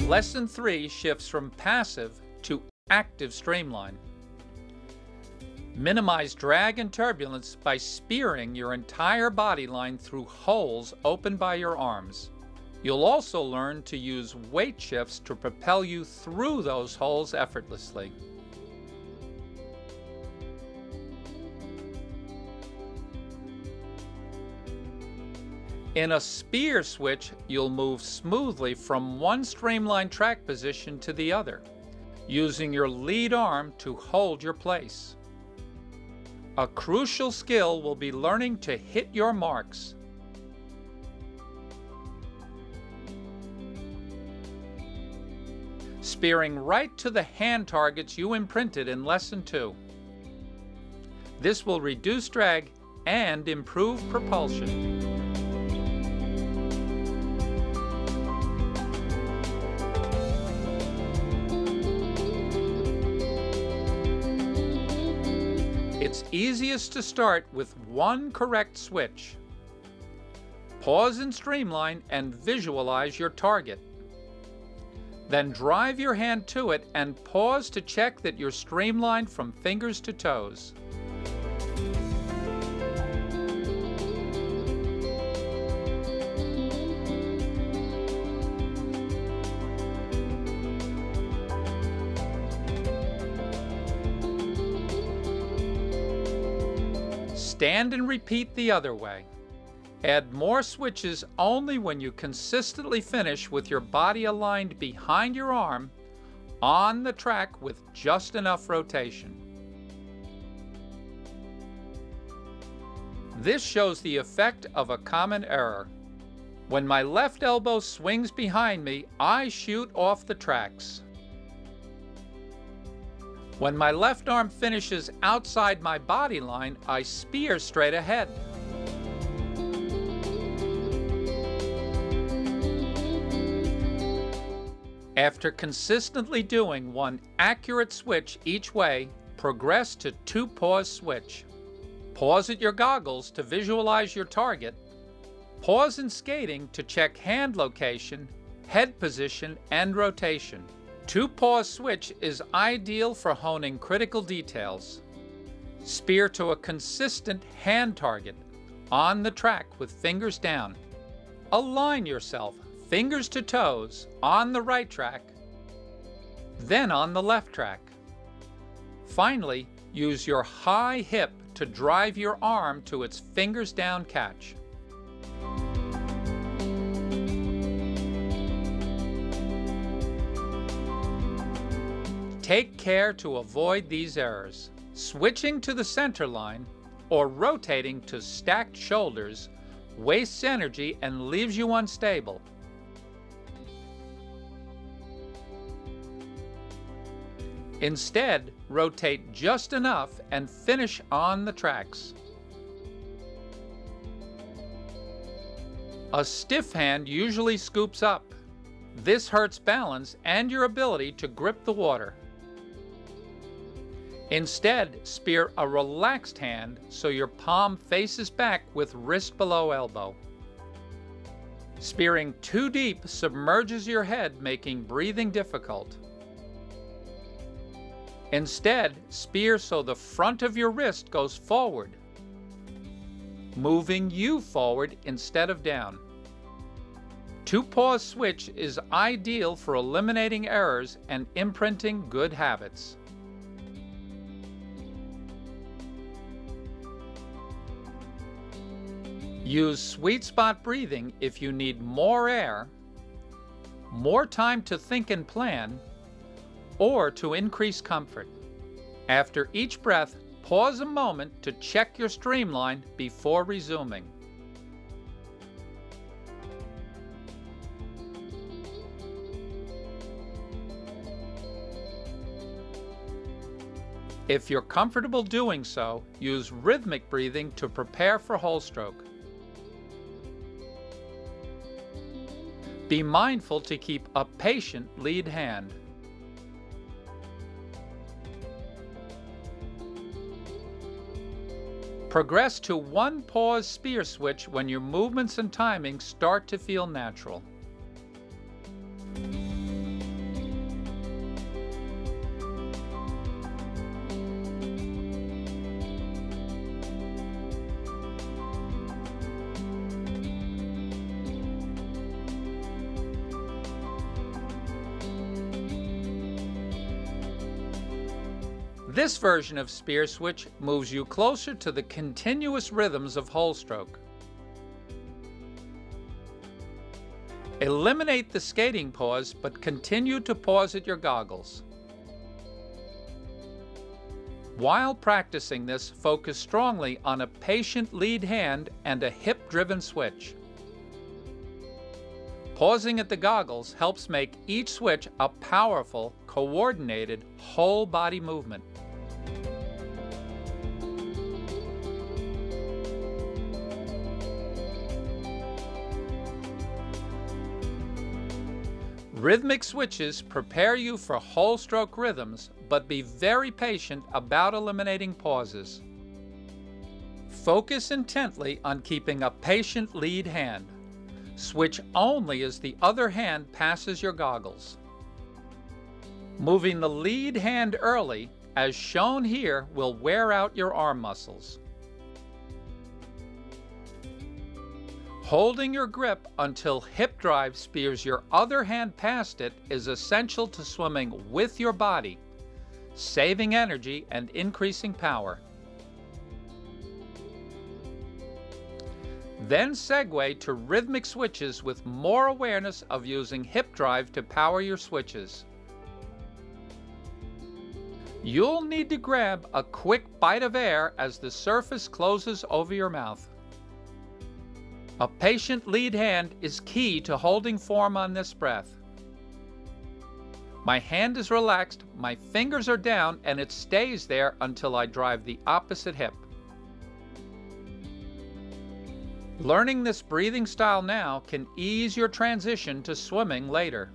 Lesson 3 shifts from passive to active streamline. Minimize drag and turbulence by spearing your entire body line through holes opened by your arms. You'll also learn to use weight shifts to propel you through those holes effortlessly. In a spear switch, you'll move smoothly from one streamline track position to the other, using your lead arm to hold your place. A crucial skill will be learning to hit your marks. Spearing right to the hand targets you imprinted in Lesson 2. This will reduce drag and improve propulsion. It's easiest to start with one correct switch. Pause and streamline and visualize your target. Then drive your hand to it and pause to check that you're streamlined from fingers to toes. Stand and repeat the other way. Add more switches only when you consistently finish with your body aligned behind your arm on the track with just enough rotation. This shows the effect of a common error. When my left elbow swings behind me, I shoot off the tracks. When my left arm finishes outside my body line, I spear straight ahead. After consistently doing one accurate switch each way, progress to two pause switch. Pause at your goggles to visualize your target. Pause in skating to check hand location, head position, and rotation. Two pause switch is ideal for honing critical details. Spear to a consistent hand target on the track with fingers down. Align yourself fingers to toes on the right track, then on the left track. Finally, use your high hip to drive your arm to its fingers down catch. Take care to avoid these errors. Switching to the center line or rotating to stacked shoulders wastes energy and leaves you unstable. Instead, rotate just enough and finish on the tracks. A stiff hand usually scoops up. This hurts balance and your ability to grip the water. Instead, spear a relaxed hand so your palm faces back with wrist below elbow. Spearing too deep submerges your head, making breathing difficult. Instead, spear so the front of your wrist goes forward, moving you forward instead of down. Two pause switch is ideal for eliminating errors and imprinting good habits. Use sweet spot breathing if you need more air, more time to think and plan, or to increase comfort. After each breath, pause a moment to check your streamline before resuming. If you're comfortable doing so, use rhythmic breathing to prepare for whole stroke. Be mindful to keep a patient lead hand. Progress to one pause spear switch when your movements and timing start to feel natural. This version of spear switch moves you closer to the continuous rhythms of hole stroke. Eliminate the skating pause, but continue to pause at your goggles. While practicing this, focus strongly on a patient lead hand and a hip-driven switch. Pausing at the goggles helps make each switch a powerful, coordinated, whole-body movement. Rhythmic switches prepare you for whole stroke rhythms, but be very patient about eliminating pauses. Focus intently on keeping a patient lead hand. Switch only as the other hand passes your goggles. Moving the lead hand early, as shown here, will wear out your arm muscles. Holding your grip until hip drive spears your other hand past it is essential to swimming with your body, saving energy and increasing power. Then segue to rhythmic switches with more awareness of using hip drive to power your switches. You'll need to grab a quick bite of air as the surface closes over your mouth. A patient lead hand is key to holding form on this breath. My hand is relaxed, my fingers are down, and it stays there until I drive the opposite hip. Learning this breathing style now can ease your transition to swimming later.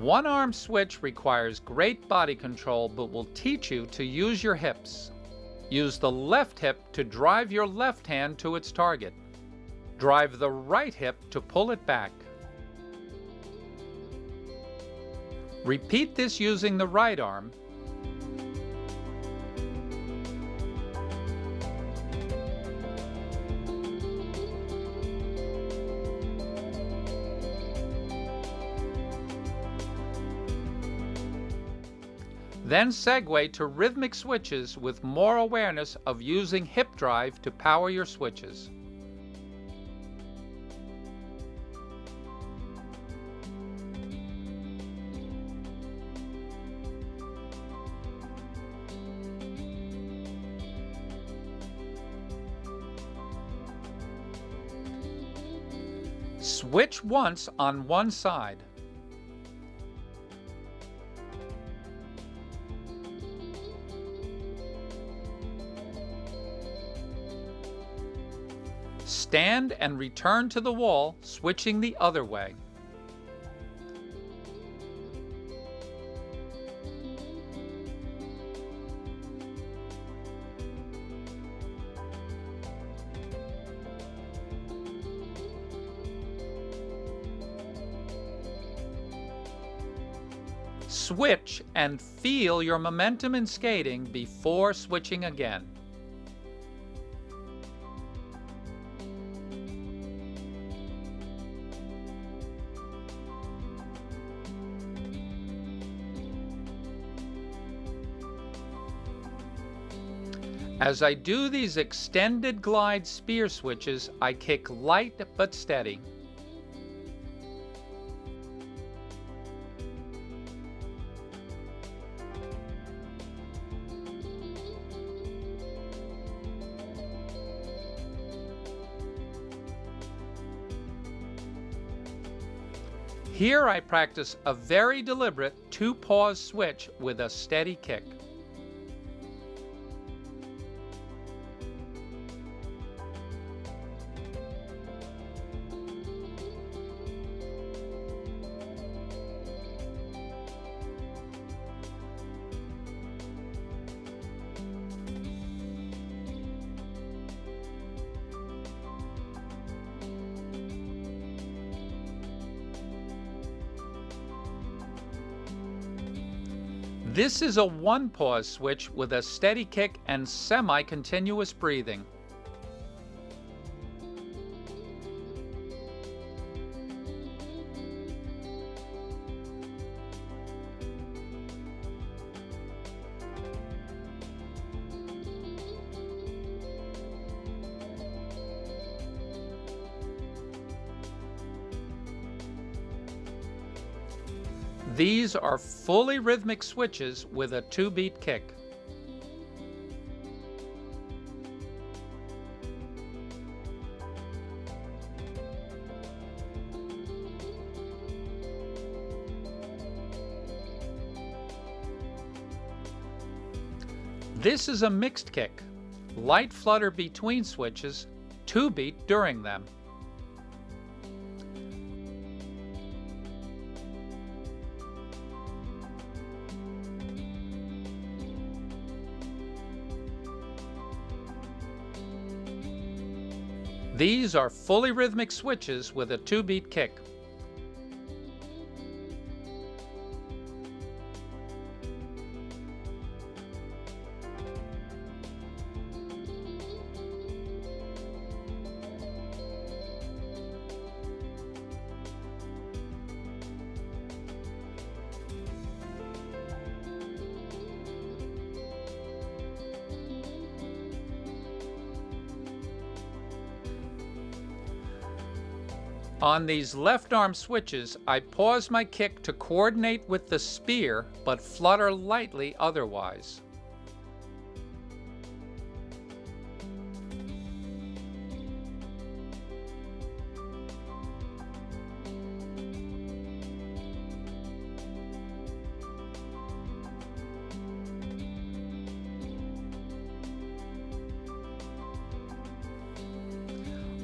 One-arm switch requires great body control but will teach you to use your hips. Use the left hip to drive your left hand to its target. Drive the right hip to pull it back. Repeat this using the right arm. Then segue to rhythmic switches with more awareness of using hip drive to power your switches. Switch once on one side. Stand and return to the wall, switching the other way. Switch and feel your momentum in skating before switching again. As I do these extended glide spear switches, I kick light but steady. Here I practice a very deliberate two-pause switch with a steady kick. This is a one-pause switch with a steady kick and semi-continuous breathing. These are fully rhythmic switches with a 2-beat kick. This is a mixed kick, light flutter between switches, 2-beat during them. These are fully rhythmic switches with a 2-beat kick. On these left arm switches, I pause my kick to coordinate with the spear, but flutter lightly otherwise.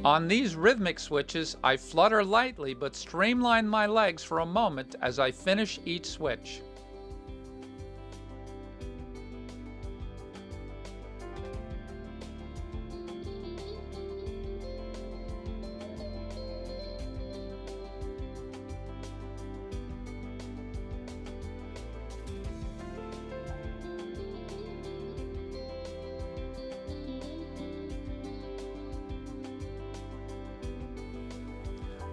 On these rhythmic switches, I flutter lightly but streamline my legs for a moment as I finish each switch.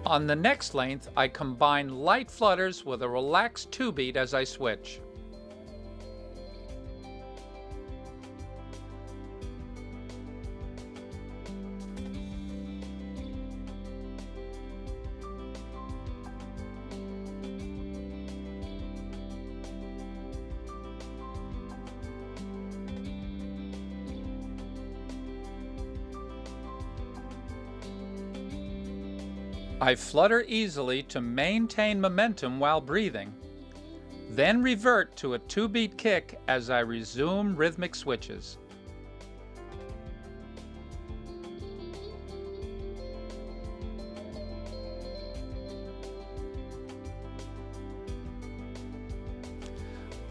On the next length, I combine light flutters with a relaxed 2-beat as I switch. I flutter easily to maintain momentum while breathing, then revert to a 2-beat kick as I resume rhythmic switches.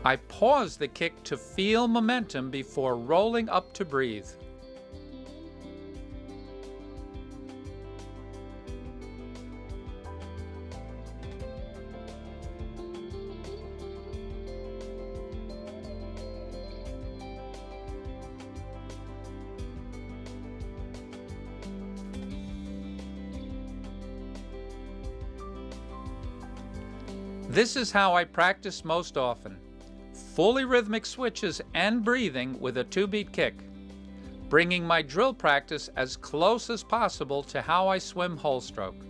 I pause the kick to feel momentum before rolling up to breathe. This is how I practice most often. Fully rhythmic switches and breathing with a 2-beat kick, bringing my drill practice as close as possible to how I swim whole stroke.